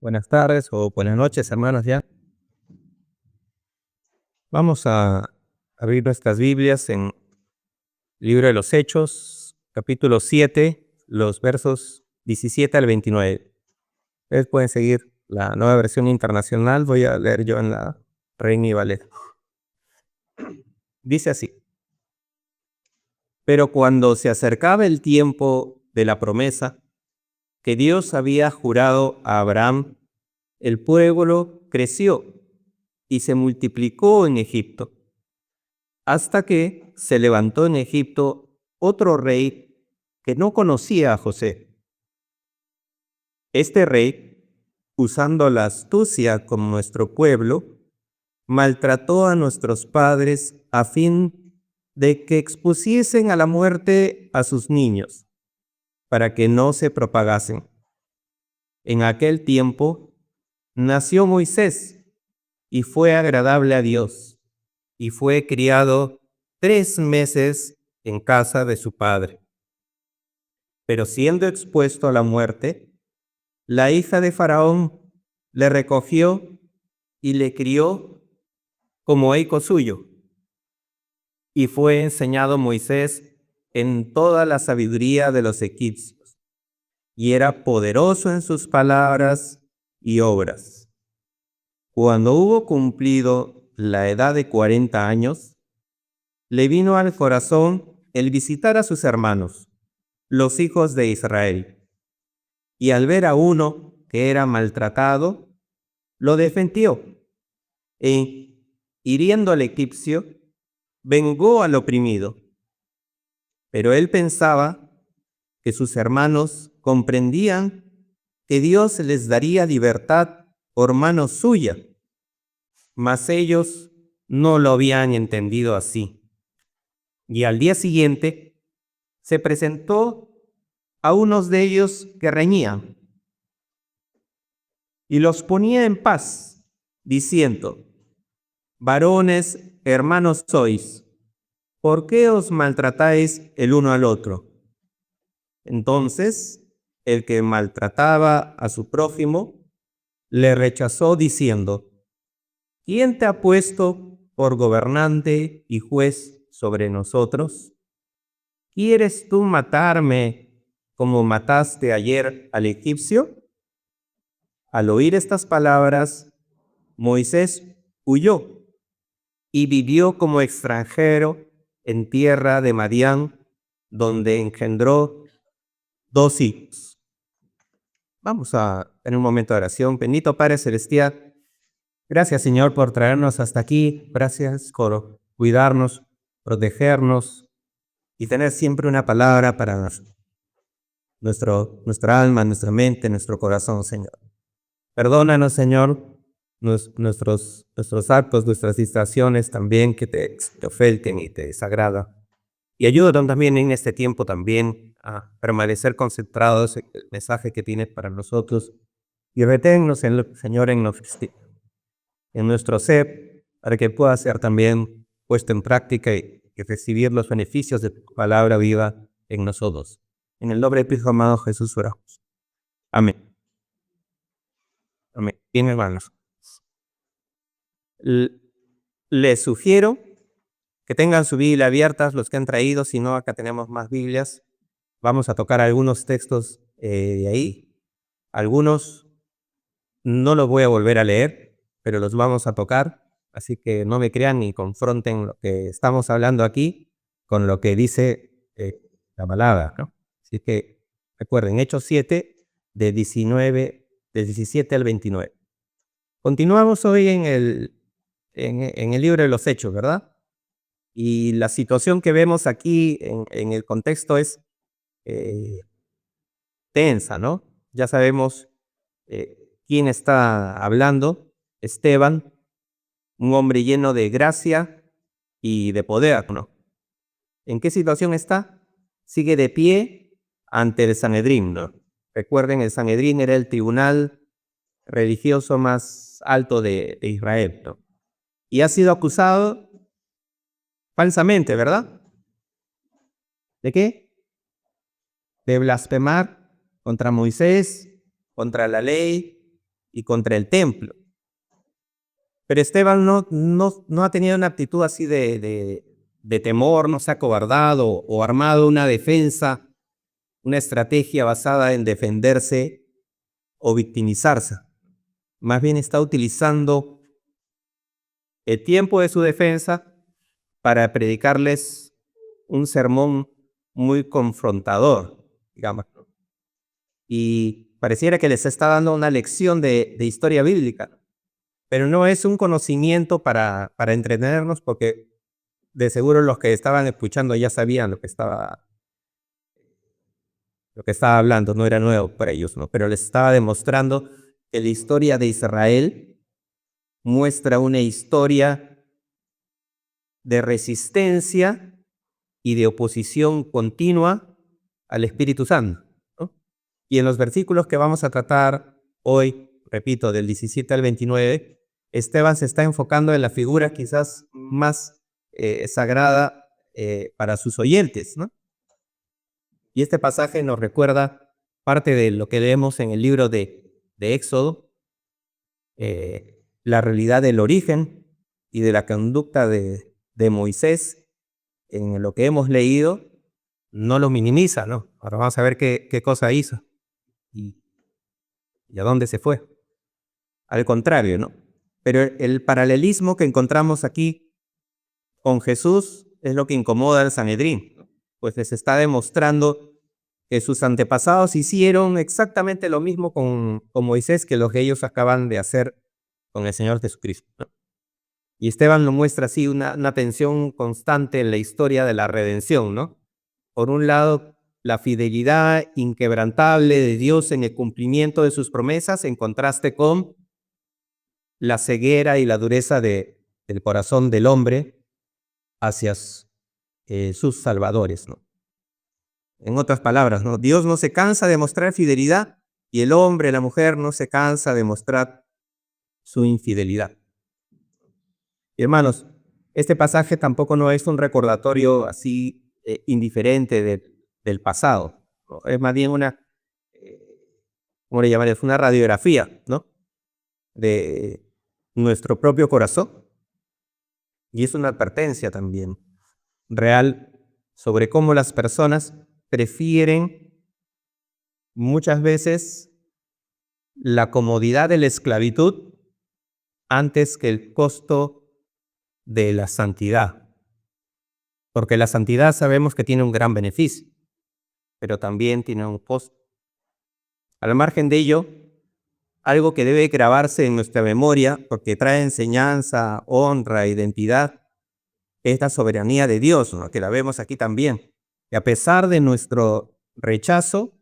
Buenas tardes o buenas noches, hermanos, ya. Vamos a abrir nuestras Biblias en el libro de los Hechos, capítulo 7, los versos 17 al 29. Ustedes pueden seguir la Nueva Versión Internacional, voy a leer yo en la Reina y Valera. Dice así: Pero cuando se acercaba el tiempo de la promesa que Dios había jurado a Abraham, el pueblo creció y se multiplicó en Egipto, hasta que se levantó en Egipto otro rey que no conocía a José. Este rey, usando la astucia con nuestro pueblo, maltrató a nuestros padres a fin de que expusiesen a la muerte a sus niños, para que no se propagasen. En aquel tiempo nació Moisés y fue agradable a Dios, y fue criado 3 meses en casa de su padre. Pero siendo expuesto a la muerte, la hija de Faraón le recogió y le crió como hijo suyo. Y fue enseñado Moisés en toda la sabiduría de los egipcios, y era poderoso en sus palabras y obras. Cuando hubo cumplido la edad de 40 años, le vino al corazón el visitar a sus hermanos, los hijos de Israel. Y al ver a uno que era maltratado, lo defendió. E, hiriendo al egipcio, vengó al oprimido. Pero él pensaba que sus hermanos comprendían que Dios les daría libertad por mano suya, mas ellos no lo habían entendido así. Y al día siguiente se presentó a unos de ellos que reñían y los ponía en paz, diciendo: varones, hermanos sois, ¿por qué os maltratáis el uno al otro? Entonces el que maltrataba a su prójimo le rechazó diciendo: ¿quién te ha puesto por gobernante y juez sobre nosotros? ¿Quieres tú matarme como mataste ayer al egipcio? Al oír estas palabras, Moisés huyó y vivió como extranjero en tierra de Madián, donde engendró 2 hijos. Vamos a tener un momento de oración. Bendito Padre Celestial, gracias, Señor, por traernos hasta aquí. Gracias por cuidarnos, protegernos y tener siempre una palabra para nuestra alma, nuestra mente, nuestro corazón, Señor. Perdónanos, Señor, nuestros actos, nuestras distracciones también que te ofenden y te desagradan. Y ayúdanos también en este tiempo también a permanecer concentrados en el mensaje que tienes para nosotros. Y reténnos, Señor, en nuestro ser, para que pueda ser también puesto en práctica y recibir los beneficios de tu palabra viva en nosotros. En el nombre de tu Hijo amado Jesús oramos. Amén. Amén. Bien, hermanos. Les sugiero que tengan su Biblia abierta, los que han traído, si no, acá tenemos más Biblias. Vamos a tocar algunos textos de ahí. Algunos no los voy a volver a leer, pero los vamos a tocar. Así que no me crean ni confronten lo que estamos hablando aquí con lo que dice la palabra, ¿no? Así que recuerden, Hechos 7, del 17 al 29. Continuamos hoy en el libro de los Hechos, ¿verdad? Y la situación que vemos aquí en el contexto es tensa, ¿no? Ya sabemos quién está hablando: Esteban, un hombre lleno de gracia y de poder, ¿no? ¿En qué situación está? Sigue de pie ante el Sanedrín, ¿no? Recuerden, el Sanedrín era el tribunal religioso más alto de Israel, ¿no? Y ha sido acusado falsamente, ¿verdad? ¿De qué? De blasfemar contra Moisés, contra la ley y contra el templo. Pero Esteban no ha tenido una actitud así de temor, no se ha acobardado o armado una defensa, una estrategia basada en defenderse o victimizarse. Más bien está utilizando el tiempo de su defensa para predicarles un sermón muy confrontador, digamos. Y pareciera que les está dando una lección de historia bíblica, pero no es un conocimiento para entretenernos, porque de seguro los que estaban escuchando ya sabían lo que estaba hablando, no era nuevo para ellos, ¿no? Pero les estaba demostrando que la historia de Israel muestra una historia de resistencia y de oposición continua al Espíritu Santo, ¿no? Y en los versículos que vamos a tratar hoy, repito, del 17 al 29, Esteban se está enfocando en la figura quizás más sagrada para sus oyentes, ¿no? Y este pasaje nos recuerda parte de lo que leemos en el libro de Éxodo, la realidad del origen y de la conducta de Moisés. En lo que hemos leído, no lo minimiza, ¿no? Ahora vamos a ver qué cosa hizo y a dónde se fue. Al contrario, ¿no? Pero el paralelismo que encontramos aquí con Jesús es lo que incomoda al Sanedrín, pues les está demostrando que sus antepasados hicieron exactamente lo mismo con Moisés que lo que ellos acaban de hacer con el Señor Jesucristo, ¿no? Y Esteban lo muestra así, una tensión constante en la historia de la redención, ¿no? Por un lado, la fidelidad inquebrantable de Dios en el cumplimiento de sus promesas, en contraste con la ceguera y la dureza del corazón del hombre hacia sus salvadores, ¿no? En otras palabras, ¿no? Dios no se cansa de mostrar fidelidad y el hombre, la mujer, no se cansa de mostrar su infidelidad. Y hermanos, este pasaje tampoco no es un recordatorio así indiferente del pasado, ¿no? Es más bien ¿cómo le llamarías? Una radiografía, ¿no? De nuestro propio corazón. Y es una advertencia también real sobre cómo las personas prefieren muchas veces la comodidad de la esclavitud antes que el costo de la santidad. Porque la santidad sabemos que tiene un gran beneficio, pero también tiene un costo. Al margen de ello, algo que debe grabarse en nuestra memoria, porque trae enseñanza, honra, identidad, es la soberanía de Dios, ¿no? Que la vemos aquí también. Y a pesar de nuestro rechazo,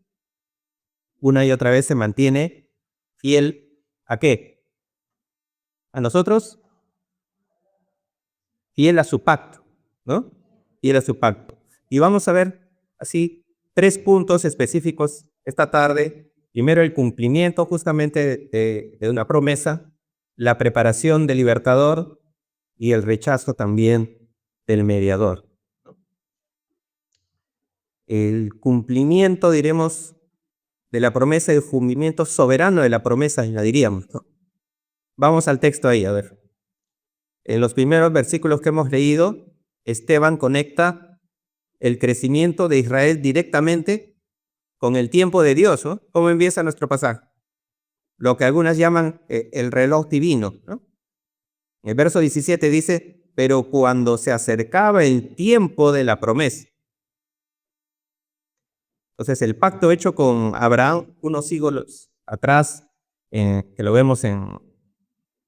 una y otra vez se mantiene fiel ¿a qué? A nosotros, fiel a su pacto, ¿no? Fiel a su pacto. Y vamos a ver así 3 puntos específicos esta tarde. Primero, el cumplimiento justamente de una promesa, la preparación del libertador y el rechazo también del mediador. El cumplimiento, diremos, de la promesa y el cumplimiento soberano de la promesa, añadiríamos, ¿no? Vamos al texto ahí, a ver. En los primeros versículos que hemos leído, Esteban conecta el crecimiento de Israel directamente con el tiempo de Dios, ¿no? ¿Cómo empieza nuestro pasaje? Lo que algunas llaman el reloj divino, ¿no? El verso 17 dice, pero cuando se acercaba el tiempo de la promesa. Entonces, el pacto hecho con Abraham unos siglos atrás, que lo vemos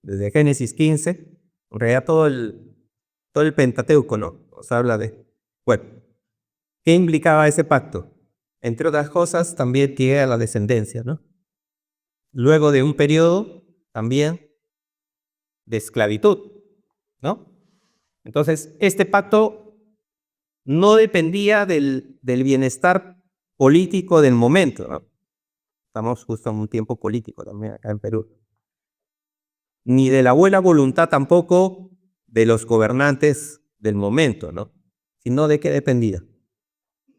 desde Génesis 15, en realidad todo el Pentateuco, ¿no? Nos habla de, bueno, ¿qué implicaba ese pacto? Entre otras cosas, también tiene la descendencia, ¿no? Luego de un periodo también de esclavitud, ¿no? Entonces, este pacto no dependía del bienestar político del momento, ¿no? Estamos justo en un tiempo político también acá en Perú. Ni de la buena voluntad tampoco de los gobernantes del momento, ¿no? Sino de qué dependía.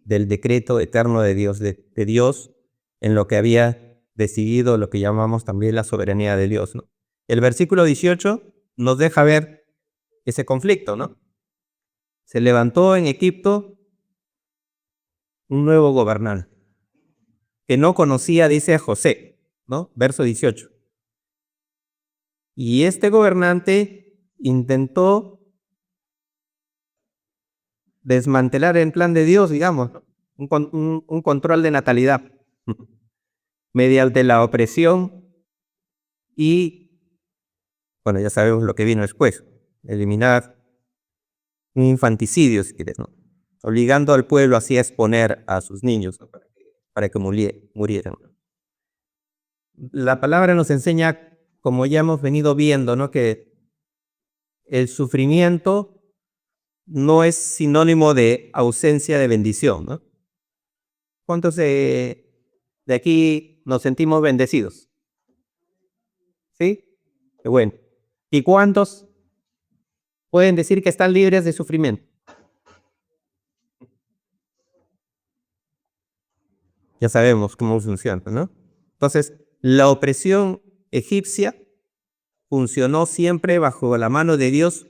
Del decreto eterno de Dios, de Dios en lo que había decidido lo que llamamos también la soberanía de Dios, ¿no? El versículo 18 nos deja ver ese conflicto, ¿no? Se levantó en Egipto un nuevo gobernante que no conocía, dice, a José, ¿no? Verso 18. Y este gobernante intentó desmantelar el plan de Dios, digamos, ¿no? Un control de natalidad mediante la opresión y, bueno, ya sabemos lo que vino después, eliminar un infanticidio, si quieres, ¿no? Obligando al pueblo así a exponer a sus niños, ¿no? Para que murieran. La palabra nos enseña, como ya hemos venido viendo, ¿no? Que el sufrimiento no es sinónimo de ausencia de bendición, ¿no? ¿Cuántos de aquí nos sentimos bendecidos? ¿Sí? Qué bueno. ¿Y cuántos pueden decir que están libres de sufrimiento? Ya sabemos cómo funciona, ¿no? Entonces, la opresión egipcia funcionó siempre bajo la mano de Dios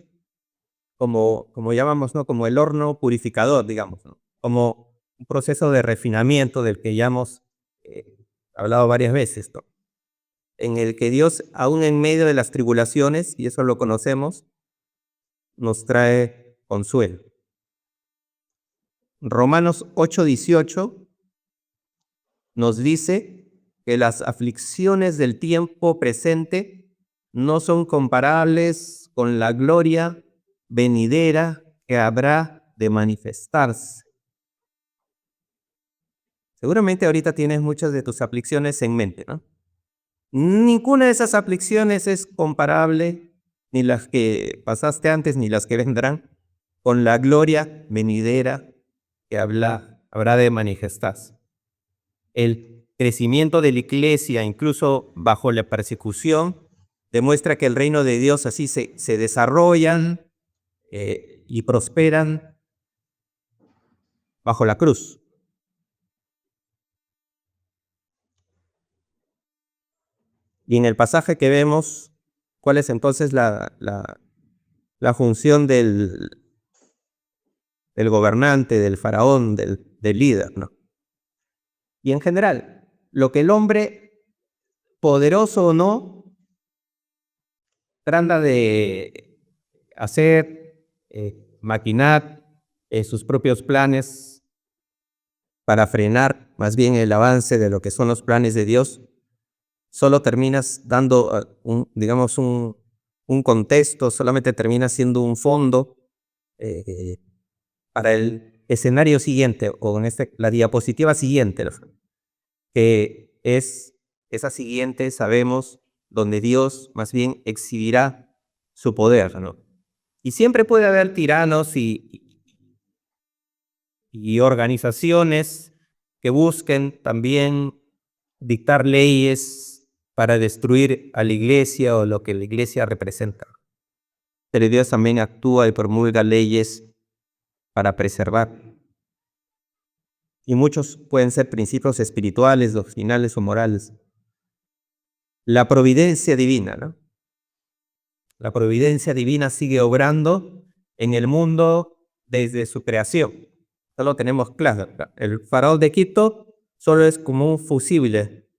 como llamamos, ¿no? Como el horno purificador, digamos, ¿no? Como un proceso de refinamiento del que ya hemos eh, hablado varias veces, ¿no? En el que Dios, aún en medio de las tribulaciones, y eso lo conocemos, nos trae consuelo. Romanos 8:18 nos dice que las aflicciones del tiempo presente no son comparables con la gloria venidera que habrá de manifestarse. Seguramente ahorita tienes muchas de tus aflicciones en mente, ¿no? Ninguna de esas aflicciones es comparable, ni las que pasaste antes, ni las que vendrán, con la gloria venidera que habrá de manifestarse. El crecimiento de la iglesia, incluso bajo la persecución, demuestra que el reino de Dios así se desarrollan y prosperan bajo la cruz. Y en el pasaje que vemos, ¿cuál es entonces la función del gobernante, del faraón, del líder, ¿no? Y en general, lo que el hombre, poderoso o no, trata de hacer, maquinar sus propios planes para frenar más bien el avance de lo que son los planes de Dios, solo terminas dando digamos, un contexto, solamente termina siendo un fondo para el escenario siguiente, o en la diapositiva siguiente, ¿no? Que es esa siguiente, sabemos, donde Dios más bien exhibirá su poder, ¿no? Y siempre puede haber tiranos y organizaciones que busquen también dictar leyes para destruir a la iglesia o lo que la iglesia representa. Pero Dios también actúa y promulga leyes para preservar. Y muchos pueden ser principios espirituales, doctrinales o morales. La providencia divina, ¿no? La providencia divina sigue obrando en el mundo desde su creación. Eso lo tenemos claro. El faraón de Egipto solo es como un fusible,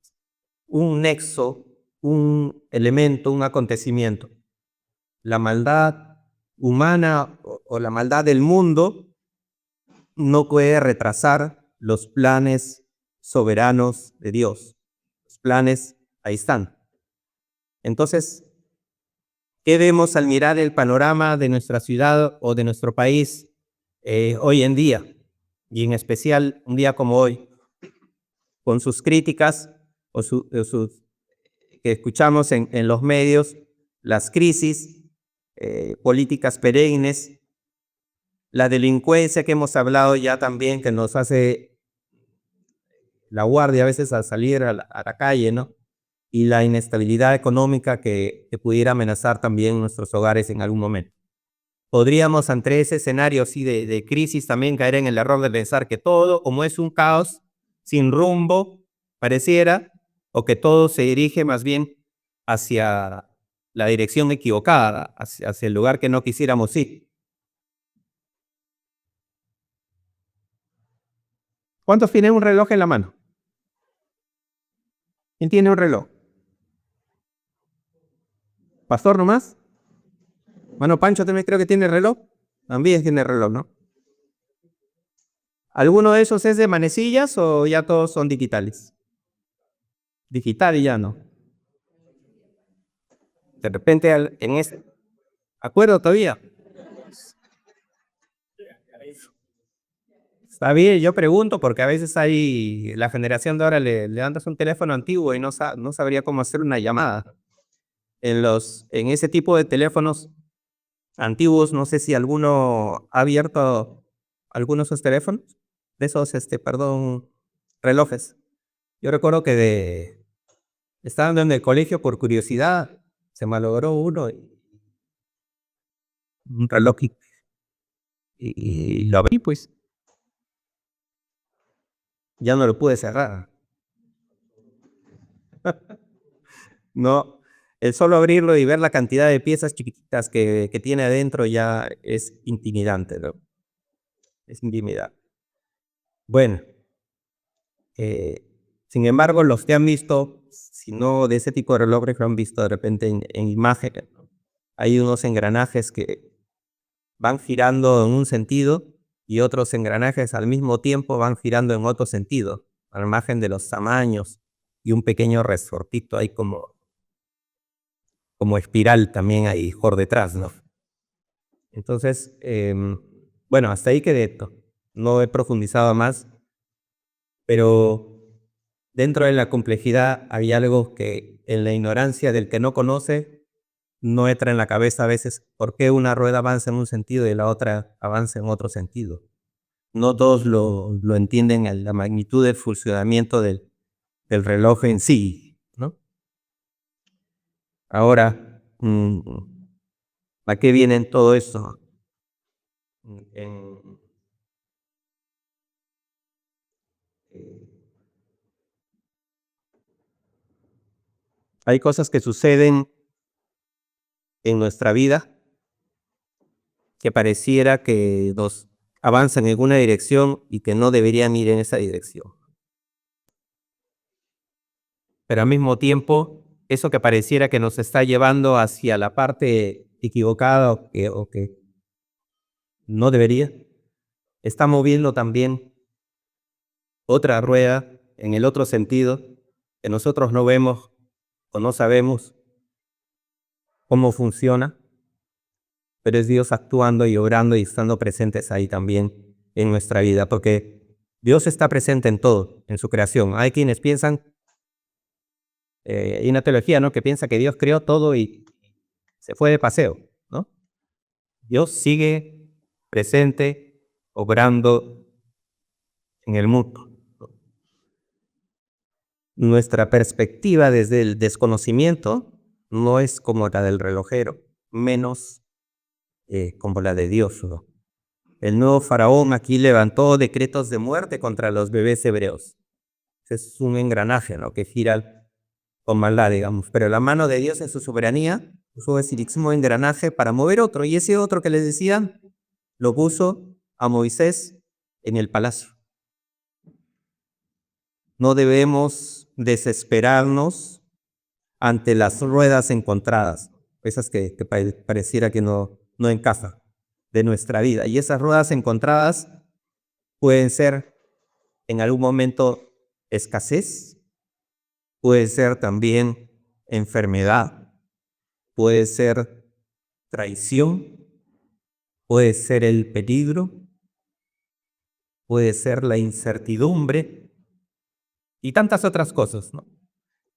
un nexo, un elemento, un acontecimiento. La maldad humana o la maldad del mundo no puede retrasar los planes soberanos de Dios. Los planes ahí están. Entonces, ¿qué vemos al mirar el panorama de nuestra ciudad o de nuestro país hoy en día? Y en especial un día como hoy, con sus críticas o sus que escuchamos en los medios, las crisis políticas perennes, la delincuencia que hemos hablado ya también, que nos hace la guardia a veces al salir a la calle, ¿no? Y la inestabilidad económica que pudiera amenazar también nuestros hogares en algún momento. Podríamos, ante ese escenario así de crisis, también caer en el error de pensar que todo, como es un caos sin rumbo, pareciera, o que todo se dirige más bien hacia la dirección equivocada, hacia el lugar que no quisiéramos ir. ¿Cuántos tienen un reloj en la mano? ¿Quién tiene un reloj? ¿Pastor nomás? Mano Pancho también creo que tiene reloj. También tiene reloj, ¿no? ¿Alguno de esos es de manecillas o ya todos son digitales? Digital y ya no. De repente en este... ¿Acuerdo todavía? Está bien, yo pregunto porque a veces hay, la generación de ahora le andas un teléfono antiguo y no sabría cómo hacer una llamada. En ese tipo de teléfonos antiguos, no sé si alguno ha abierto alguno de esos teléfonos, de esos, perdón, relojes. Yo recuerdo que estando en el colegio por curiosidad, se malogró uno, un reloj y lo abrí, pues, ya no lo pude cerrar. No, el solo abrirlo y ver la cantidad de piezas chiquititas que tiene adentro ya es intimidante, ¿no? Es intimidante. Bueno, eh, sin embargo, los que han visto, si no de ese tipo de relojes, lo han visto de repente en imágenes, ¿no? Hay unos engranajes que van girando en un sentido y otros engranajes al mismo tiempo van girando en otro sentido, al margen de los tamaños y un pequeño resortito ahí como espiral también ahí por detrás, ¿no? Entonces, bueno, hasta ahí quedé. No he profundizado más, pero dentro de la complejidad hay algo que en la ignorancia del que no conoce no entra en la cabeza a veces por qué una rueda avanza en un sentido y la otra avanza en otro sentido. No todos lo entienden en la magnitud del funcionamiento del reloj en sí, ¿no? Ahora, ¿a qué viene todo esto? En- hay cosas que suceden en nuestra vida que pareciera que nos avanzan en una dirección y que no deberían ir en esa dirección. Pero al mismo tiempo, eso que pareciera que nos está llevando hacia la parte equivocada o que no debería, está moviendo también otra rueda en el otro sentido que nosotros no vemos o no sabemos cómo funciona, pero es Dios actuando y obrando y estando presentes ahí también en nuestra vida, porque Dios está presente en todo, en su creación. Hay quienes piensan, hay una teología, ¿no?, que piensa que Dios creó todo y se fue de paseo, ¿no? Dios sigue presente, obrando en el mundo. Nuestra perspectiva desde el desconocimiento no es como la del relojero, menos como la de Dios, ¿no? El nuevo faraón aquí levantó decretos de muerte contra los bebés hebreos. Es un engranaje, ¿no?, que gira con maldad, digamos. Pero la mano de Dios en su soberanía usó ese mismo engranaje para mover otro. Y ese otro que les decían, lo puso a Moisés en el palacio. No debemos desesperarnos ante las ruedas encontradas, esas que pareciera que no encajan de nuestra vida. Y esas ruedas encontradas pueden ser en algún momento escasez, puede ser también enfermedad, puede ser traición, puede ser el peligro, puede ser la incertidumbre y tantas otras cosas, ¿no?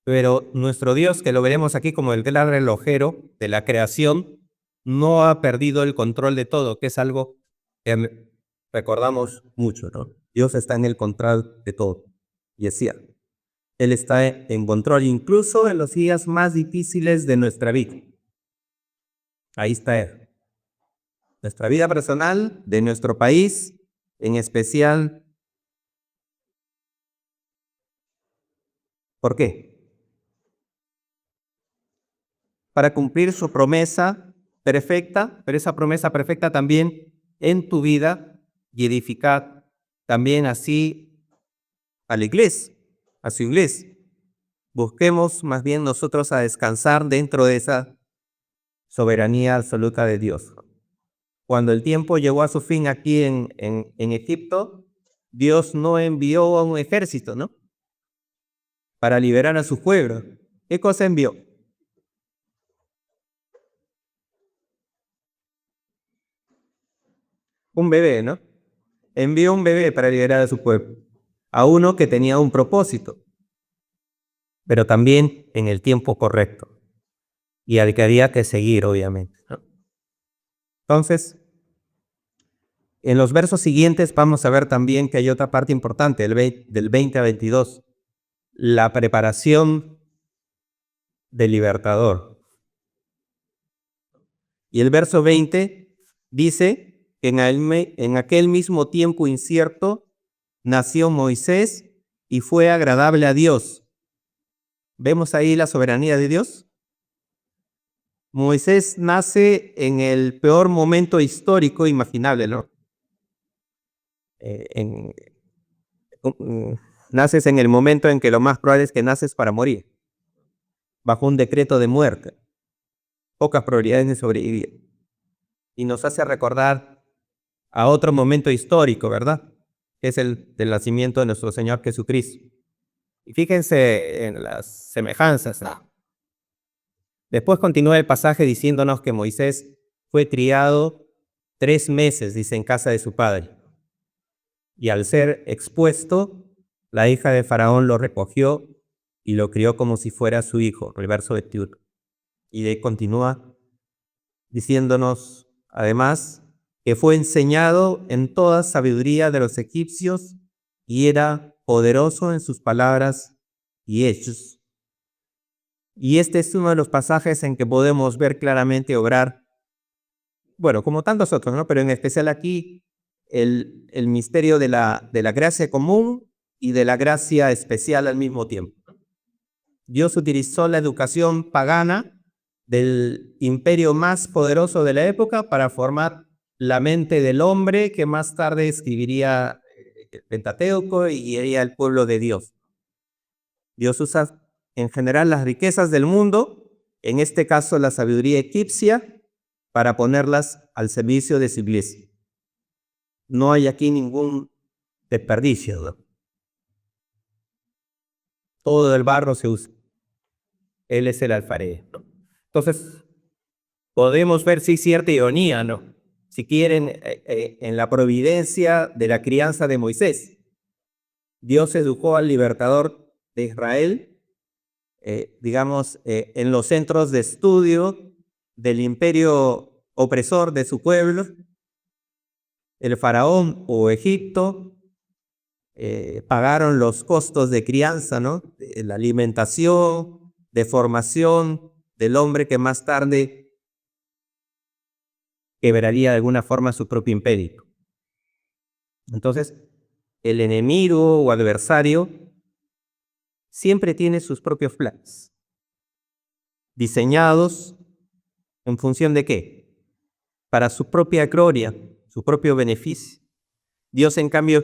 Pero nuestro Dios, que lo veremos aquí como el gran relojero de la creación, no ha perdido el control de todo, que es algo que recordamos mucho, ¿no? Dios está en el control de todo, y es cierto. Él está en control incluso en los días más difíciles de nuestra vida. Ahí está Él. Nuestra vida personal, de nuestro país, en especial. ¿Por qué? para cumplir su promesa perfecta, pero esa promesa perfecta también en tu vida y edificar también así a la iglesia, a su iglesia. Busquemos más bien nosotros a descansar dentro de esa soberanía absoluta de Dios. Cuando el tiempo llegó a su fin aquí en Egipto, Dios no envió a un ejército, ¿no? Para liberar a su pueblo. ¿Qué cosa envió? Un bebé, ¿no? Envió un bebé para liberar a su pueblo. A uno que tenía un propósito, pero también en el tiempo correcto. Y al que había que seguir, obviamente, ¿no? Entonces, en los versos siguientes vamos a ver también que hay otra parte importante, del 20 a 22, la preparación del libertador. Y el verso 20 dice que en aquel mismo tiempo incierto nació Moisés y fue agradable a Dios. ¿Vemos ahí la soberanía de Dios? Moisés nace en el peor momento histórico imaginable, ¿no? Eh, en- mm, Naces en el momento en que lo más probable es que naces para morir, bajo un decreto de muerte, pocas probabilidades de sobrevivir. Y nos hace recordar a otro momento histórico, ¿verdad? Es el del nacimiento de nuestro Señor Jesucristo. Y fíjense en las semejanzas, ¿no? Después continúa el pasaje diciéndonos que Moisés fue criado 3 meses, dice, en casa de su padre. Y al ser expuesto, la hija de Faraón lo recogió y lo crió como si fuera su hijo, el verso 21. Y de ahí continúa diciéndonos, además, que fue enseñado en toda sabiduría de los egipcios y era poderoso en sus palabras y hechos. Y este es uno de los pasajes en que podemos ver claramente obrar, bueno, como tantos otros, ¿no? Pero en especial aquí, el misterio de la gracia común y de la gracia especial al mismo tiempo. Dios utilizó la educación pagana del imperio más poderoso de la época para formar la mente del hombre que más tarde escribiría el Pentateuco y sería el pueblo de Dios. Dios usa en general las riquezas del mundo, en este caso la sabiduría egipcia, para ponerlas al servicio de su iglesia. No hay aquí ningún desperdicio, ¿no? Todo el barro se usa. Él es el alfarero, ¿no? Entonces, podemos ver, sí, cierta ironía, ¿no? Si quieren, en la providencia de la crianza de Moisés. Dios educó al libertador de Israel, digamos, en los centros de estudio del imperio opresor de su pueblo, el faraón o Egipto, pagaron los costos de crianza, ¿no? De la alimentación, de formación del hombre que más tarde quebraría de alguna forma su propio imperio. Entonces, el enemigo o adversario siempre tiene sus propios planes, diseñados en función de qué? Para su propia gloria, su propio beneficio. Dios, en cambio,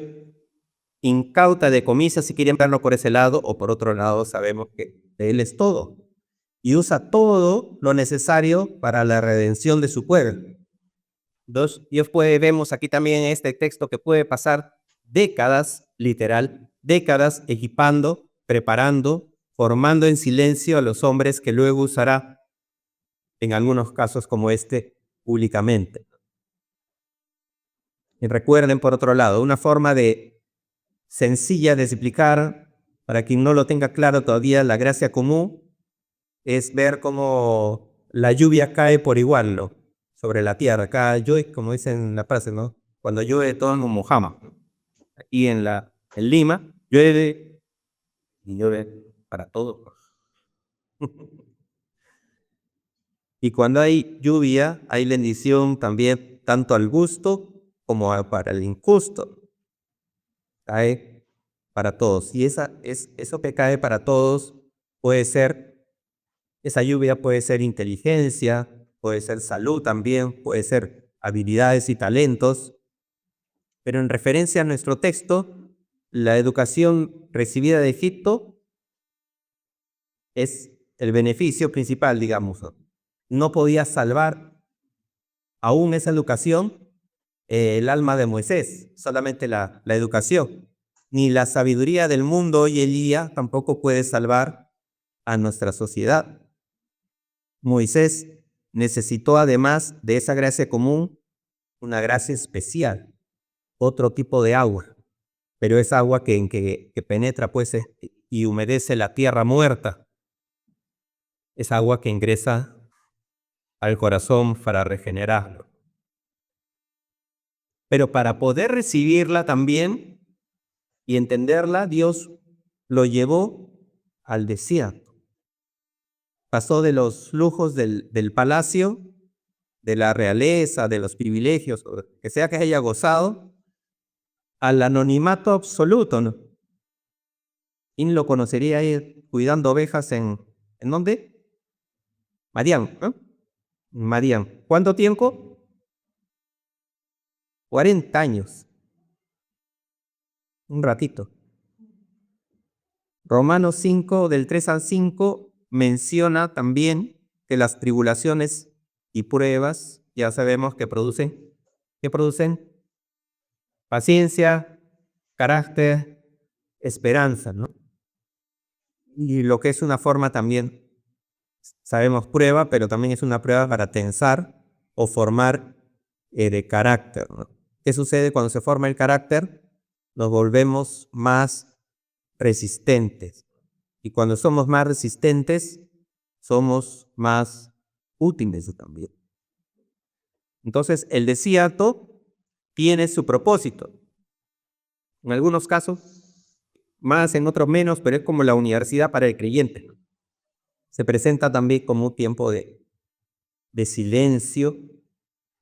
incauta, decomisa, si quieren verlo por ese lado, o por otro lado, sabemos que de Él es todo. Y usa todo lo necesario para la redención de su pueblo. Entonces, vemos aquí también en este texto que puede pasar décadas, literal, décadas equipando, preparando, formando en silencio a los hombres que luego usará, en algunos casos como este, públicamente. Y recuerden, por otro lado, una forma sencilla de explicar, para quien no lo tenga claro todavía, la gracia común, es ver cómo la lluvia cae por igual, ¿no? Sobre la tierra. Acá llueve, como dicen en la frase, ¿no? Cuando llueve todo nos mojamos. Aquí en Lima, llueve y llueve para todos. Y cuando hay lluvia, hay bendición también tanto al gusto como para el injusto. Cae para todos. Y eso que cae para todos puede ser Esa lluvia puede ser inteligencia, puede ser salud también, puede ser habilidades y talentos. Pero en referencia a nuestro texto, la educación recibida de Egipto es el beneficio principal, digamos. No podía salvar aún esa educación el alma de Moisés, solamente la educación. Ni la sabiduría del mundo hoy en día tampoco puede salvar a nuestra sociedad. Moisés necesitó, además de esa gracia común, una gracia especial, otro tipo de agua, pero es agua que penetra pues y humedece la tierra muerta. Es agua que ingresa al corazón para regenerarlo. Pero para poder recibirla también y entenderla, Dios lo llevó al desierto. Pasó de los lujos del palacio, de la realeza, de los privilegios, que sea que haya gozado, al anonimato absoluto, ¿no? ¿Quién lo conocería ir cuidando ovejas ¿en dónde? Madián, ¿no? Madián. ¿Cuánto tiempo? 40 años. Un ratito. Romanos 5, del 3 al 5, menciona también que las tribulaciones y pruebas, ya sabemos que producen, ¿qué producen? Paciencia, carácter, esperanza, ¿no? Y lo que es una forma también, sabemos prueba, pero también es una prueba para tensar o formar de carácter, ¿no? ¿Qué sucede cuando se forma el carácter? Nos volvemos más resistentes. Y cuando somos más resistentes, somos más útiles también. Entonces, el desierto tiene su propósito. En algunos casos, más, en otros menos, pero es como la universidad para el creyente. Se presenta también como un tiempo de silencio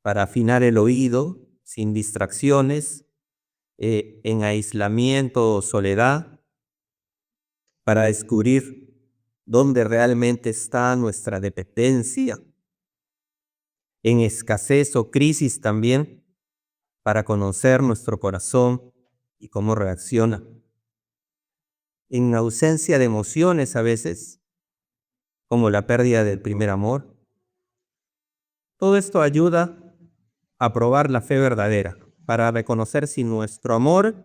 para afinar el oído, sin distracciones, en aislamiento o soledad, para descubrir dónde realmente está nuestra dependencia, en escasez o crisis también, para conocer nuestro corazón y cómo reacciona. En ausencia de emociones a veces, como la pérdida del primer amor. Todo esto ayuda a probar la fe verdadera, para reconocer si nuestro amor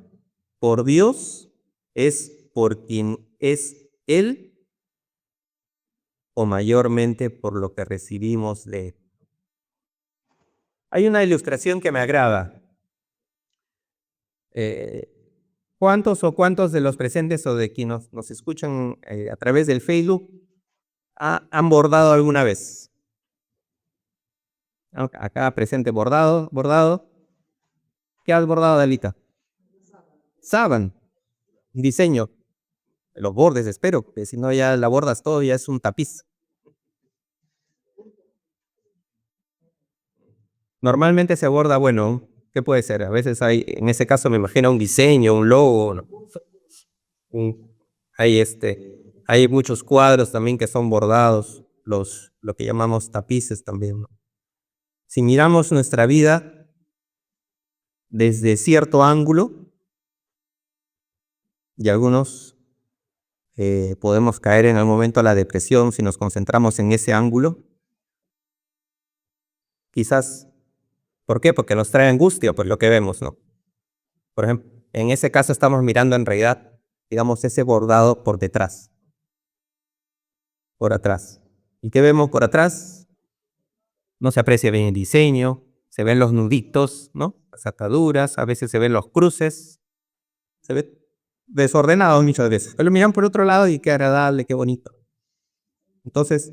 por Dios es por quien es Él o mayormente por lo que recibimos de Él. Hay una ilustración que me agrada. ¿Cuántos de los presentes o de quienes nos escuchan a través del Facebook han bordado alguna vez? Acá presente bordado. ¿Qué has bordado, Dalita? Sábana. Diseño. Los bordes, espero, porque si no ya la bordas todo, ya es un tapiz. Normalmente se borda, bueno, ¿qué puede ser? A veces hay, en ese caso me imagino un diseño, un logo, ¿no? Hay muchos cuadros también que son bordados, lo que llamamos tapices también, ¿no? Si miramos nuestra vida desde cierto ángulo, y algunos podemos caer en algún momento a la depresión si nos concentramos en ese ángulo, quizás, ¿por qué? Porque nos trae angustia, pues lo que vemos, ¿no? Por ejemplo, en ese caso estamos mirando en realidad, digamos, ese bordado por detrás, por atrás. ¿Y qué vemos por atrás? No se aprecia bien el diseño, se ven los nuditos, ¿no? Las ataduras, a veces se ven los cruces, se ve desordenado muchas veces. Pero lo miran por otro lado y qué agradable, qué bonito. Entonces,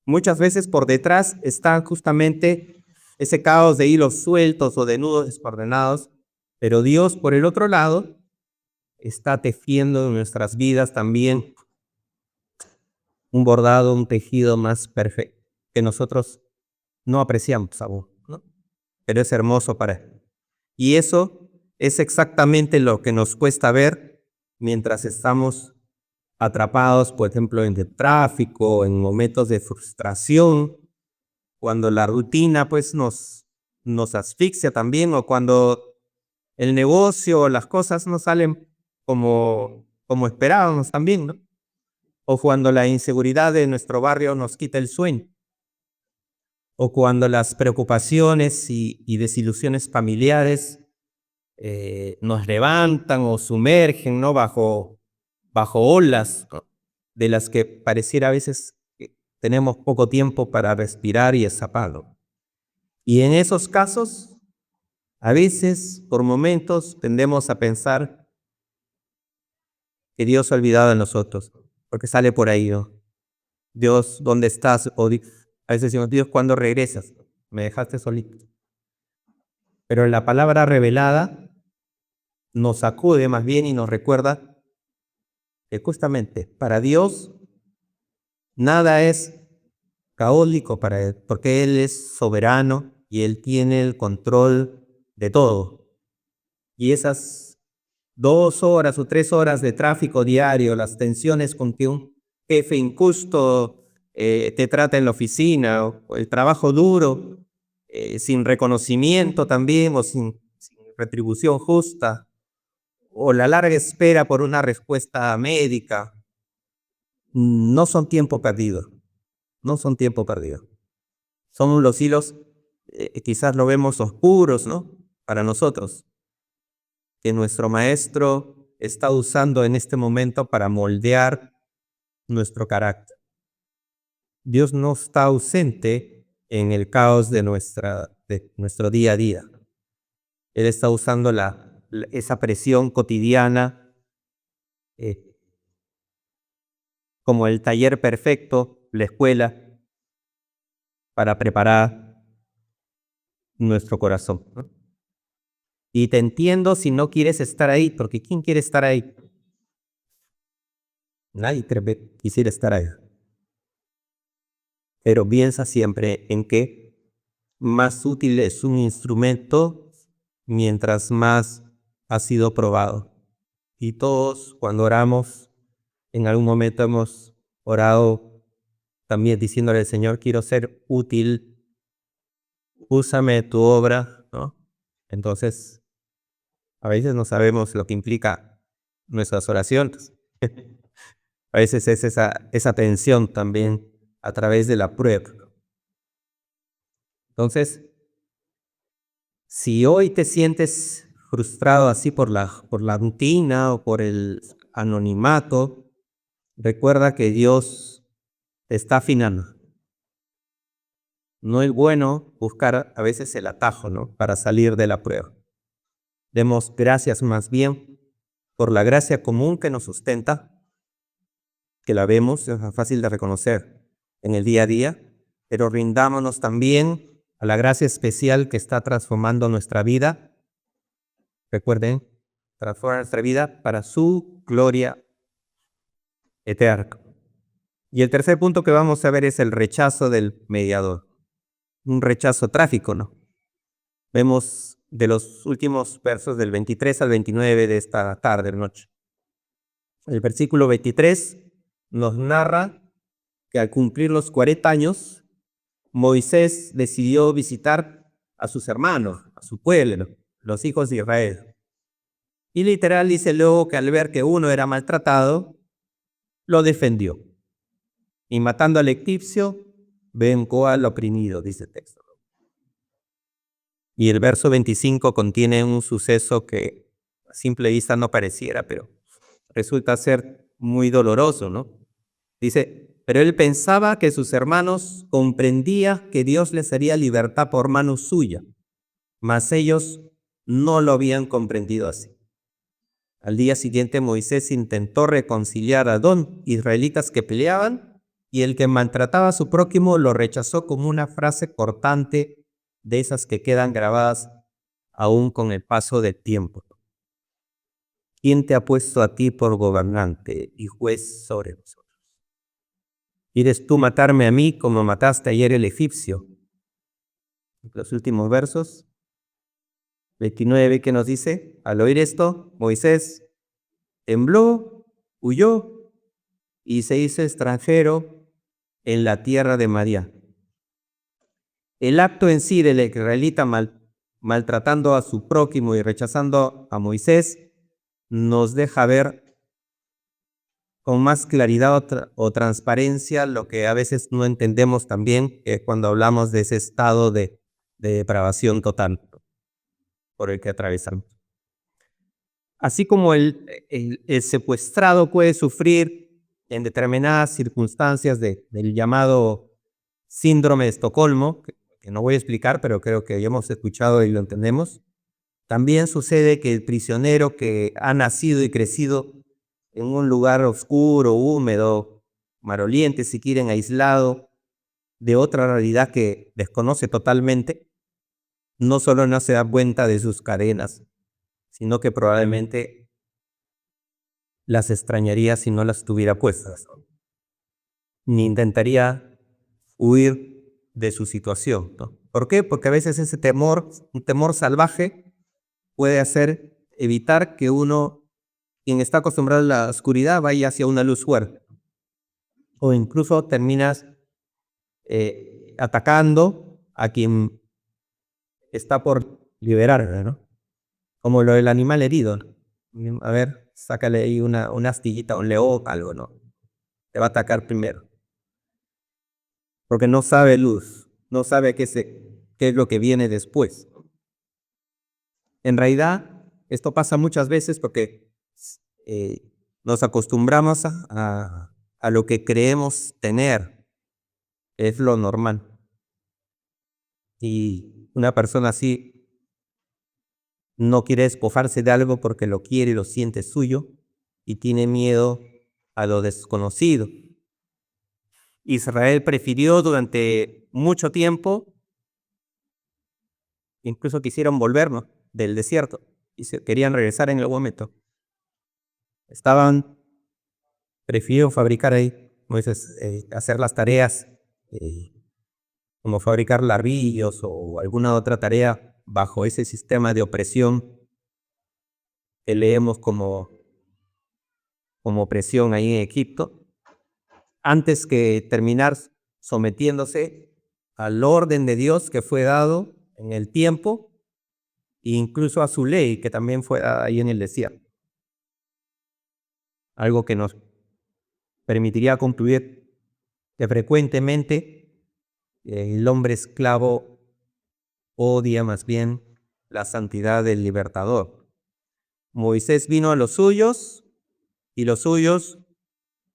muchas veces por detrás está justamente ese caos de hilos sueltos o de nudos desordenados, pero Dios por el otro lado está tejiendo en nuestras vidas también un bordado, un tejido más perfecto que nosotros no apreciamos aún, ¿no? Pero es hermoso para Él. Y eso es exactamente lo que nos cuesta ver mientras estamos atrapados, por ejemplo, en el tráfico, en momentos de frustración, cuando la rutina pues nos asfixia también, o cuando el negocio o las cosas no salen como esperábamos también, ¿no? O cuando la inseguridad de nuestro barrio nos quita el sueño, o cuando las preocupaciones y desilusiones familiares nos levantan o sumergen, ¿no? Bajo olas, ¿no? De las que pareciera a veces que tenemos poco tiempo para respirar y escaparlo. Y en esos casos, a veces, por momentos, tendemos a pensar que Dios se ha olvidado de nosotros, porque sale por ahí, ¿no? Dios, ¿dónde estás? A veces decimos, Dios, ¿cuándo regresas? Me dejaste solito. Pero la palabra revelada nos sacude más bien y nos recuerda que justamente para Dios nada es caótico para Él, porque Él es soberano y Él tiene el control de todo. Y esas 2 horas o 3 horas de tráfico diario, las tensiones con que un jefe injusto te trata en la oficina, o el trabajo duro, sin reconocimiento también, o sin retribución justa, o la larga espera por una respuesta médica, no son tiempo perdido, no son tiempo perdido. Son los hilos, quizás lo vemos oscuros, ¿no? Para nosotros, que nuestro maestro está usando en este momento para moldear nuestro carácter. Dios no está ausente en el caos de nuestro día a día. Él está usando esa presión cotidiana eh, como el taller perfecto, la escuela, para preparar nuestro corazón, ¿no? Y te entiendo si no quieres estar ahí, porque ¿quién quiere estar ahí? Nadie quisiera estar ahí. Pero piensa siempre en que más útil es un instrumento mientras más ha sido probado. Y todos, cuando oramos, en algún momento hemos orado también diciéndole al Señor, quiero ser útil, úsame tu obra, ¿no? Entonces, a veces no sabemos lo que implica nuestras oraciones. A veces es esa tensión también a través de la prueba. Entonces, si hoy te sientes frustrado así por la rutina o por el anonimato, recuerda que Dios te está afinando. No es bueno buscar a veces el atajo, ¿no? Para salir de la prueba. Demos gracias más bien por la gracia común que nos sustenta, que la vemos, es fácil de reconocer en el día a día, pero rindámonos también a la gracia especial que está transformando nuestra vida. Recuerden, transforma nuestra vida para su gloria eterna. Y el tercer punto que vamos a ver es el rechazo del mediador. Un rechazo trágico, ¿no? Vemos de los últimos versos del 23 al 29 de esta tarde, noche. El versículo 23 nos narra que al cumplir los 40 años, Moisés decidió visitar a sus hermanos, a su pueblo, los hijos de Israel. Y literal dice luego que al ver que uno era maltratado, lo defendió. Y matando al egipcio, vengó al oprimido, dice el texto. Y el verso 25 contiene un suceso que a simple vista no pareciera, pero resulta ser muy doloroso, ¿no? Dice, pero él pensaba que sus hermanos comprendían que Dios les haría libertad por mano suya, mas ellos no lo habían comprendido así. Al día siguiente Moisés intentó reconciliar a dos israelitas que peleaban y el que maltrataba a su prójimo lo rechazó como una frase cortante de esas que quedan grabadas aún con el paso del tiempo. ¿Quién te ha puesto a ti por gobernante y juez sobre nosotros? ¿Quieres tú matarme a mí como mataste ayer el egipcio? Los últimos versos, 29, que nos dice, al oír esto, Moisés tembló, huyó y se hizo extranjero en la tierra de Madián. El acto en sí del israelita maltratando a su prójimo y rechazando a Moisés nos deja ver con más claridad o transparencia lo que a veces no entendemos también cuando hablamos de ese estado de depravación total por el que atravesamos. Así como el secuestrado puede sufrir en determinadas circunstancias del llamado síndrome de Estocolmo, que no voy a explicar, pero creo que ya hemos escuchado y lo entendemos, también sucede que el prisionero que ha nacido y crecido en un lugar oscuro, húmedo, maloliente, si quieren, aislado de otra realidad que desconoce totalmente, no solo no se da cuenta de sus cadenas, sino que probablemente las extrañaría si no las tuviera puestas, ni intentaría huir de su situación, ¿no? ¿Por qué? Porque a veces ese temor, un temor salvaje, puede evitar que uno, quien está acostumbrado a la oscuridad, vaya hacia una luz fuerte. O incluso terminas atacando a quien está por liberarle, ¿no? Como lo del animal herido, ¿no? A ver, sácale ahí una astillita, un león, algo, ¿no? Te va a atacar primero. Porque no sabe luz, no sabe qué es lo que viene después. En realidad, esto pasa muchas veces porque nos acostumbramos a lo que creemos tener, es lo normal. Y una persona así no quiere despojarse de algo porque lo quiere y lo siente suyo y tiene miedo a lo desconocido. Israel prefirió durante mucho tiempo, incluso quisieron volvernos del desierto y querían regresar en algún momento. Prefirieron fabricar ahí, hacer las tareas como fabricar ladrillos o alguna otra tarea bajo ese sistema de opresión que leemos como opresión ahí en Egipto, antes que terminar sometiéndose al orden de Dios que fue dado en el tiempo e incluso a su ley que también fue dada ahí en el desierto. Algo que nos permitiría concluir que frecuentemente el hombre esclavo odia más bien la santidad del libertador. Moisés vino a los suyos y los suyos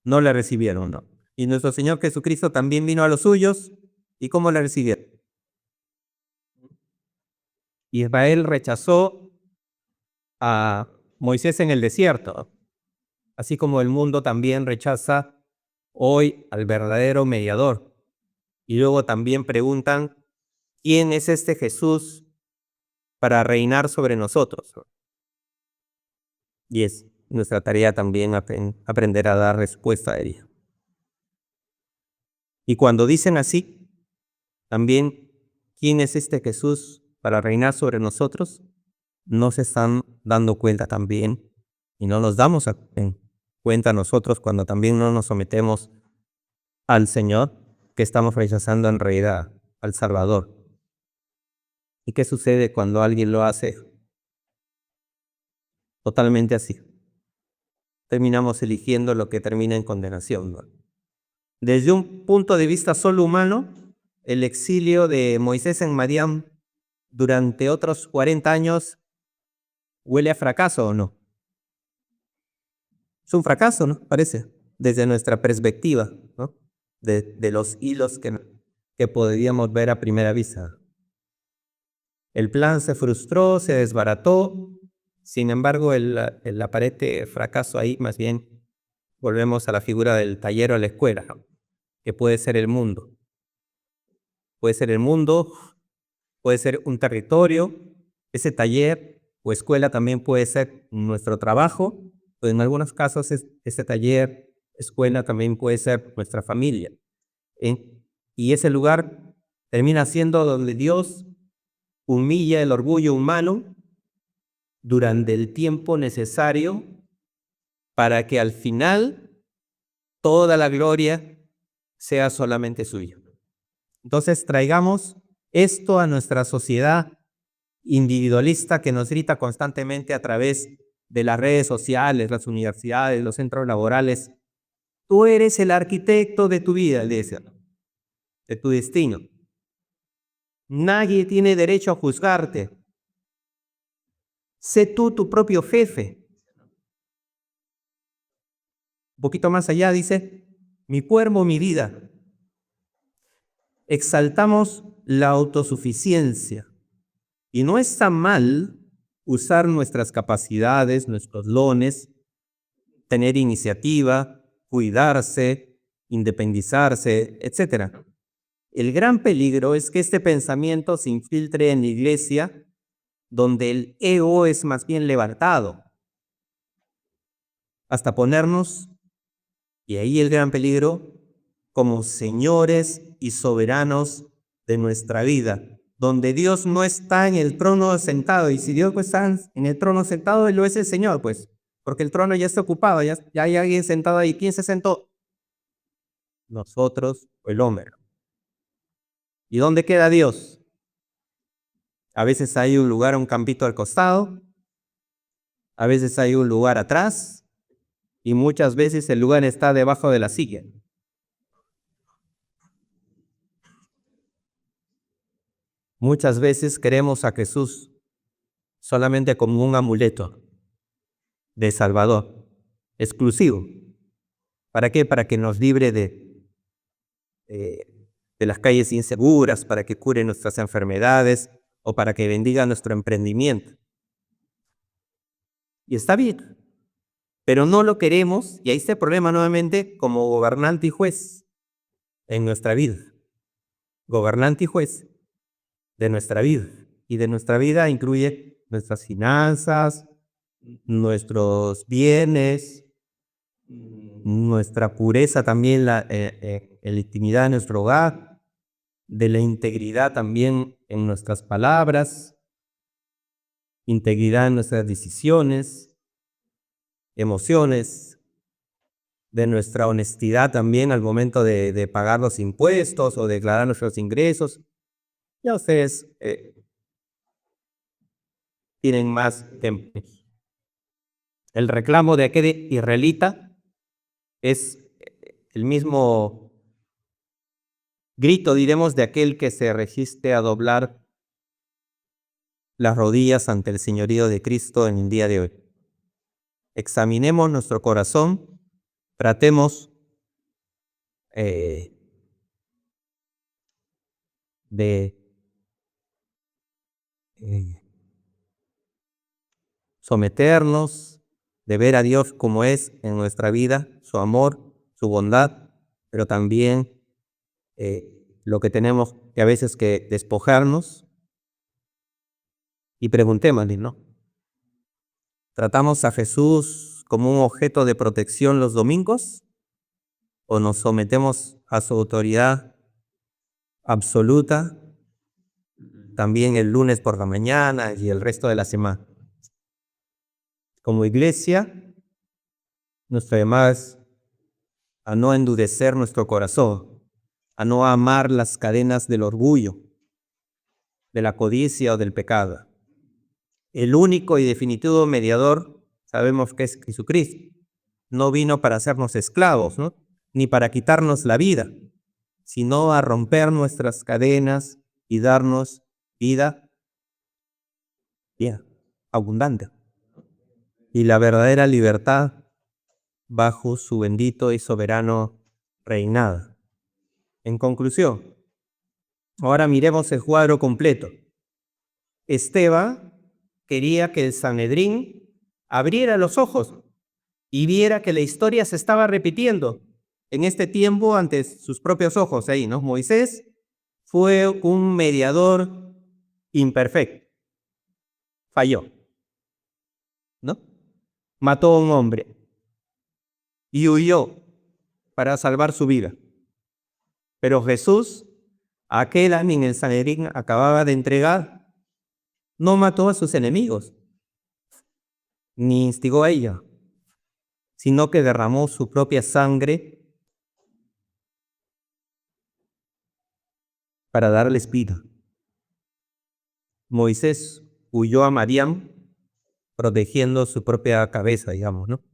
no le recibieron, ¿no? Y nuestro Señor Jesucristo también vino a los suyos, ¿y cómo le recibieron? Israel rechazó a Moisés en el desierto, así como el mundo también rechaza hoy al verdadero mediador. Y luego también preguntan, ¿quién es este Jesús para reinar sobre nosotros? Y es nuestra tarea también aprender a dar respuesta a ella. Y cuando dicen así, también, ¿quién es este Jesús para reinar sobre nosotros? No se están dando cuenta también, y no nos damos cuenta nosotros cuando también no nos sometemos al Señor, que estamos rechazando en realidad al Salvador. ¿Y qué sucede cuando alguien lo hace totalmente así? Terminamos eligiendo lo que termina en condenación, ¿no? Desde un punto de vista solo humano, el exilio de Moisés en Madián durante otros 40 años huele a fracaso, ¿o no? Es un fracaso, ¿no? Parece, desde nuestra perspectiva, ¿no? De los hilos que podríamos ver a primera vista. El plan se frustró, se desbarató, sin embargo, el aparente fracaso ahí, más bien, volvemos a la figura del taller o la escuela, ¿no? Que puede ser el mundo. Puede ser el mundo, puede ser un territorio, ese taller o escuela también puede ser nuestro trabajo, o en algunos casos ese taller, escuela también puede ser nuestra familia. Y ese lugar termina siendo donde Dios humilla el orgullo humano durante el tiempo necesario para que al final toda la gloria sea solamente suya. Entonces traigamos esto a nuestra sociedad individualista que nos grita constantemente a través de las redes sociales, las universidades, los centros laborales. Tú eres el arquitecto de tu vida, dice, de tu destino. Nadie tiene derecho a juzgarte. Sé tú tu propio jefe. Un poquito más allá dice, mi cuerpo, mi vida. Exaltamos la autosuficiencia. Y no está mal usar nuestras capacidades, nuestros dones, tener iniciativa, cuidarse, independizarse, etc. El gran peligro es que este pensamiento se infiltre en la iglesia, donde el ego es más bien levantado, hasta ponernos, y ahí el gran peligro, como señores y soberanos de nuestra vida, donde Dios no está en el trono sentado, y si Dios no está en el trono sentado, Él lo es el Señor, pues, porque el trono ya está ocupado, ya hay alguien sentado ahí. ¿Quién se sentó? Nosotros o el hombre. ¿Y dónde queda Dios? A veces hay un lugar, un campito al costado, a veces hay un lugar atrás, y muchas veces el lugar está debajo de la silla. Muchas veces queremos a Jesús solamente como un amuleto de Salvador, exclusivo. ¿Para qué? Para que nos libre de las calles inseguras, para que cure nuestras enfermedades o para que bendiga nuestro emprendimiento. Y está bien, pero no lo queremos, y ahí está el problema nuevamente, como gobernante y juez en nuestra vida. Gobernante y juez de nuestra vida. Y de nuestra vida incluye nuestras finanzas, nuestros bienes, nuestra pureza también, la intimidad de nuestro hogar, de la integridad también en nuestras palabras, integridad en nuestras decisiones, emociones, de nuestra honestidad también al momento de pagar los impuestos o declarar nuestros ingresos. Ya ustedes tienen más tiempo. El reclamo de aquel israelita es el mismo grito, diremos, de aquel que se resiste a doblar las rodillas ante el señorío de Cristo en el día de hoy. Examinemos nuestro corazón, tratemos de someternos, de ver a Dios como es en nuestra vida, su amor, su bondad, pero también lo que tenemos que a veces que despojarnos y preguntémosle, ¿no? ¿Tratamos a Jesús como un objeto de protección los domingos o nos sometemos a su autoridad absoluta también el lunes por la mañana y el resto de la semana? Como iglesia, nuestro llamado es a no endurecer nuestro corazón, a no amar las cadenas del orgullo, de la codicia o del pecado. El único y definitivo mediador sabemos que es Jesucristo. No vino para hacernos esclavos, ¿no? Ni para quitarnos la vida, sino a romper nuestras cadenas y darnos vida abundante. Y la verdadera libertad bajo su bendito y soberano reinado. En conclusión, ahora miremos el cuadro completo. Esteban quería que el Sanedrín abriera los ojos y viera que la historia se estaba repitiendo en este tiempo ante sus propios ojos ahí, ¿no? Moisés fue un mediador imperfecto. Falló, ¿no? Mató a un hombre y huyó para salvar su vida. Pero Jesús, aquel a quien el Sanedrín acababa de entregar, no mató a sus enemigos, ni instigó a ellos, sino que derramó su propia sangre para darles vida. Moisés huyó a Madián protegiendo su propia cabeza, digamos, ¿no?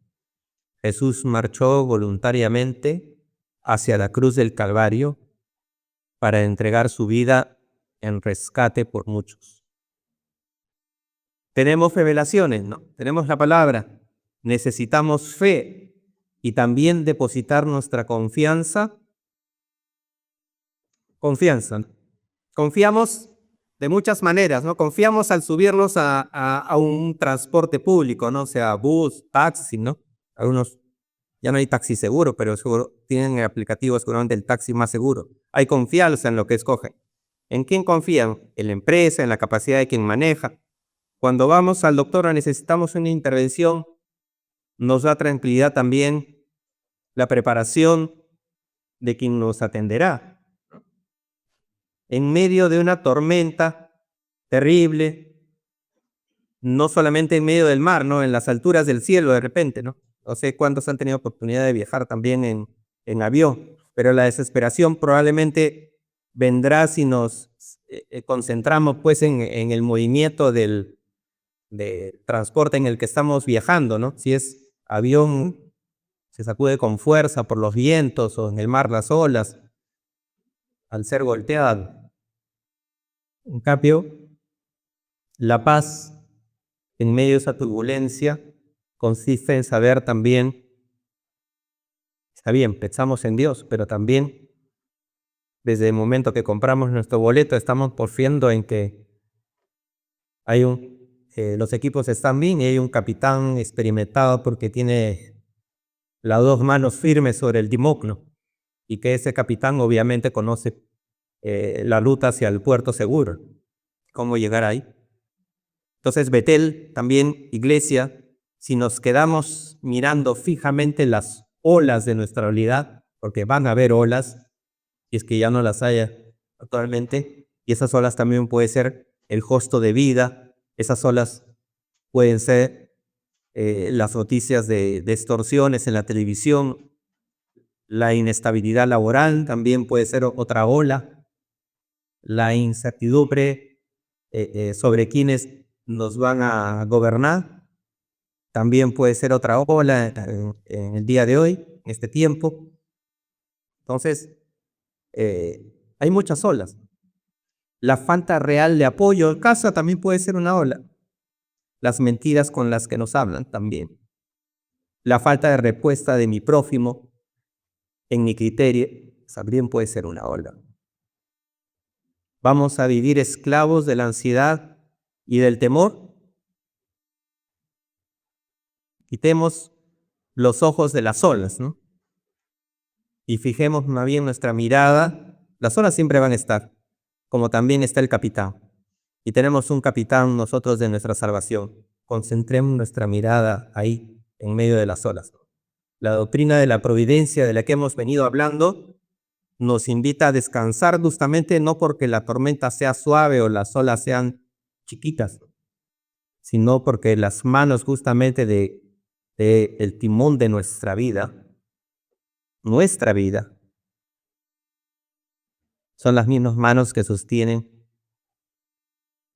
Jesús marchó voluntariamente hacia la cruz del Calvario para entregar su vida en rescate por muchos. Tenemos revelaciones, ¿no? Tenemos la palabra. Necesitamos fe y también depositar nuestra confianza. Confianza, ¿no? Confiamos de muchas maneras, ¿no? Confiamos al subirnos a un transporte público, ¿no? O sea, bus, taxi, ¿no? Algunos, ya no hay taxi seguro, pero seguro tienen aplicativos seguramente el taxi más seguro. Hay confianza en lo que escogen. ¿En quién confían? En la empresa, en la capacidad de quien maneja. Cuando vamos al doctor o necesitamos una intervención, nos da tranquilidad también la preparación de quien nos atenderá. En medio de una tormenta terrible, no solamente en medio del mar, ¿no? En las alturas del cielo de repente, ¿no? No sé cuántos han tenido oportunidad de viajar también en avión, pero la desesperación probablemente vendrá si nos concentramos pues en el movimiento del transporte en el que estamos viajando, ¿no? Si es avión, se sacude con fuerza por los vientos o en el mar las olas, al ser golpeado. En cambio, la paz en medio de esa turbulencia consiste en saber también, está bien, pensamos en Dios, pero también desde el momento que compramos nuestro boleto estamos confiando en que hay los equipos están bien y hay un capitán experimentado porque tiene las dos manos firmes sobre el timón, y que ese capitán obviamente conoce la ruta hacia el puerto seguro, cómo llegar ahí. Entonces, Betel, también iglesia, si nos quedamos mirando fijamente las olas de nuestra realidad, porque van a haber olas, y es que ya no las haya actualmente, y esas olas también puede ser el costo de vida, esas olas pueden ser las noticias de extorsiones en la televisión, la inestabilidad laboral también puede ser otra ola, la incertidumbre sobre quiénes nos van a gobernar también puede ser otra ola en el día de hoy, en este tiempo. Entonces, hay muchas olas. La falta real de apoyo en casa también puede ser una ola. Las mentiras con las que nos hablan también. La falta de respuesta de mi prójimo en mi criterio también puede ser una ola. ¿Vamos a vivir esclavos de la ansiedad y del temor? Quitemos los ojos de las olas, ¿no? Y fijemos más bien nuestra mirada. Las olas siempre van a estar, como también está el capitán. Y tenemos un capitán nosotros de nuestra salvación. Concentremos nuestra mirada ahí, en medio de las olas. La doctrina de la providencia de la que hemos venido hablando nos invita a descansar justamente no porque la tormenta sea suave o las olas sean chiquitas, sino porque las manos justamente de el timón de nuestra vida, son las mismas manos que sostienen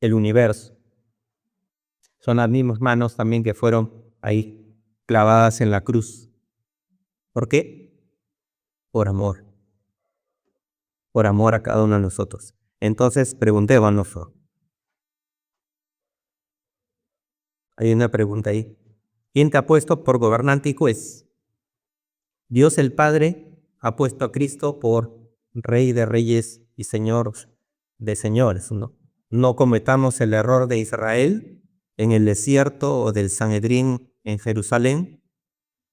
el universo. Son las mismas manos también que fueron ahí clavadas en la cruz. ¿Por qué? Por amor. Por amor a cada uno de nosotros. Entonces, preguntémonos. Hay una pregunta ahí. ¿Quién te ha puesto por gobernante y juez? Dios el Padre ha puesto a Cristo por Rey de reyes y Señor de señores, ¿no? No cometamos el error de Israel en el desierto o del Sanedrín en Jerusalén.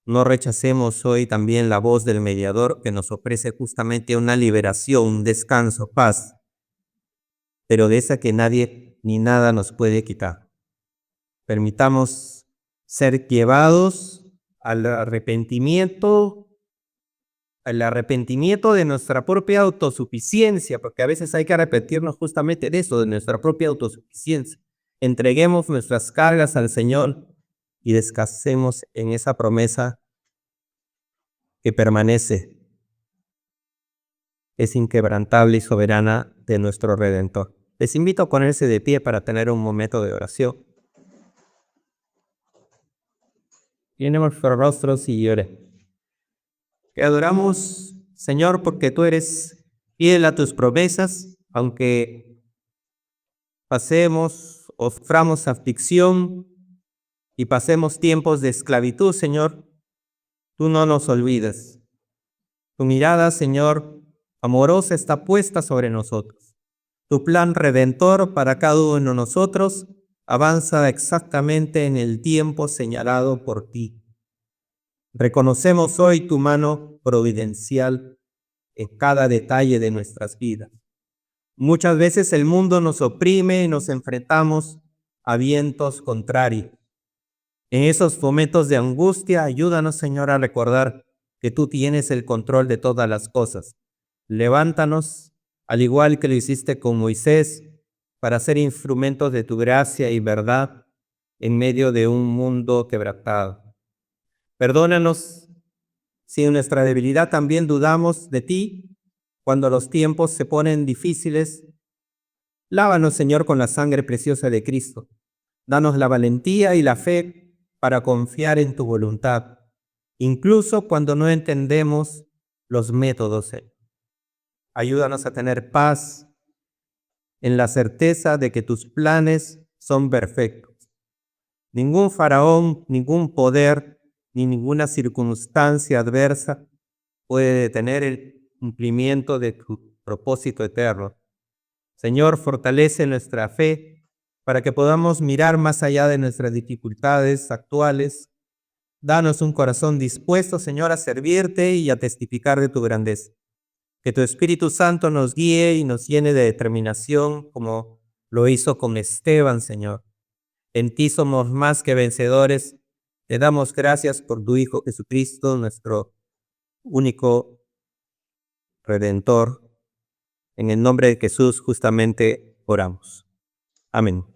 No rechacemos hoy también la voz del mediador que nos ofrece justamente una liberación, un descanso, paz, pero de esa que nadie ni nada nos puede quitar. Permitamos ser llevados al arrepentimiento de nuestra propia autosuficiencia, porque a veces hay que arrepentirnos justamente de eso, de nuestra propia autosuficiencia. Entreguemos nuestras cargas al Señor y descansemos en esa promesa que permanece. es inquebrantable y soberana de nuestro Redentor. Les invito a ponerse de pie para tener un momento de oración. Tiene nuestros rostros y llore. Te adoramos, Señor, porque tú eres fiel a tus promesas, aunque pasemos o suframos aflicción y pasemos tiempos de esclavitud, Señor, tú no nos olvidas. Tu mirada, Señor, amorosa está puesta sobre nosotros. Tu plan redentor para cada uno de nosotros avanza exactamente en el tiempo señalado por ti. Reconocemos hoy tu mano providencial en cada detalle de nuestras vidas. Muchas veces el mundo nos oprime y nos enfrentamos a vientos contrarios. En esos momentos de angustia, ayúdanos, Señor, a recordar que tú tienes el control de todas las cosas. Levántanos, al igual que lo hiciste con Moisés, para ser instrumentos de tu gracia y verdad en medio de un mundo quebrantado. Perdónanos si en nuestra debilidad también dudamos de ti cuando los tiempos se ponen difíciles. Lávanos, Señor, con la sangre preciosa de Cristo. Danos la valentía y la fe para confiar en tu voluntad, incluso cuando no entendemos los métodos. Ayúdanos a tener paz en la certeza de que tus planes son perfectos. Ningún faraón, ningún poder, ni ninguna circunstancia adversa puede detener el cumplimiento de tu propósito eterno. Señor, fortalece nuestra fe para que podamos mirar más allá de nuestras dificultades actuales. Danos un corazón dispuesto, Señor, a servirte y a testificar de tu grandeza. Que tu Espíritu Santo nos guíe y nos llene de determinación como lo hizo con Esteban, Señor. En ti somos más que vencedores. Te damos gracias por tu Hijo Jesucristo, nuestro único Redentor. En el nombre de Jesús justamente oramos. Amén.